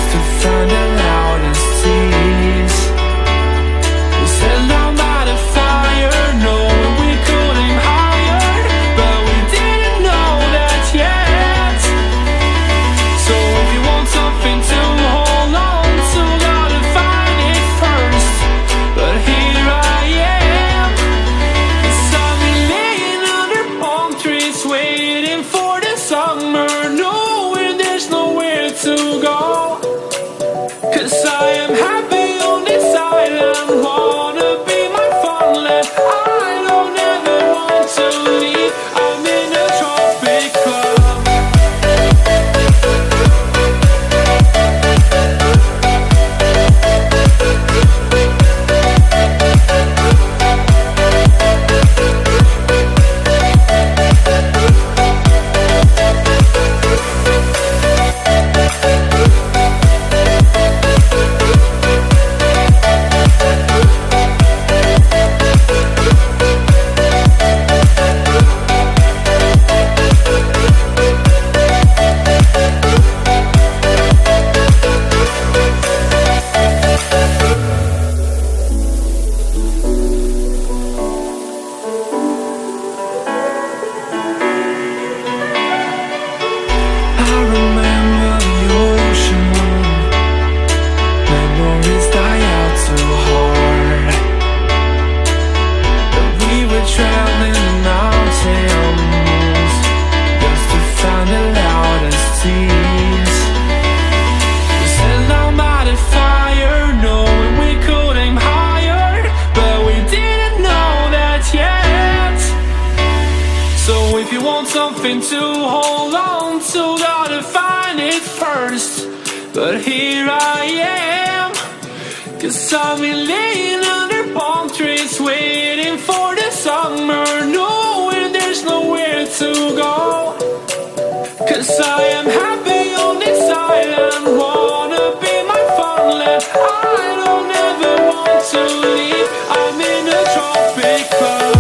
just to find the loudest tease. We set down by the fire, knowing we could aim higher, but we didn't know that yet. So if you want something to hold on to, gotta find it first. But here I am, 'cause I've been laying under palm trees, waiting for the summer, knowing there's nowhere to go. 'Cause I am happy on this island, wanna be my farmland. I don't ever want to leave, I'm in a tropic club. I remember the ocean moon, memories die out too hard. But we were traveling the mountains just to find the loudest tease. We sat down by the fire, knowing we could aim higher, but we didn't know that yet. So if you want something to hold on to, gotta find it first. But here I am, 'cause I've been laying under palm trees, waiting for the summer, knowing there's nowhere to go. 'Cause I am happy on this island, wanna be my farmland. I don't ever want to leave, I'm in a tropic club.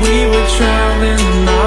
We were traveling the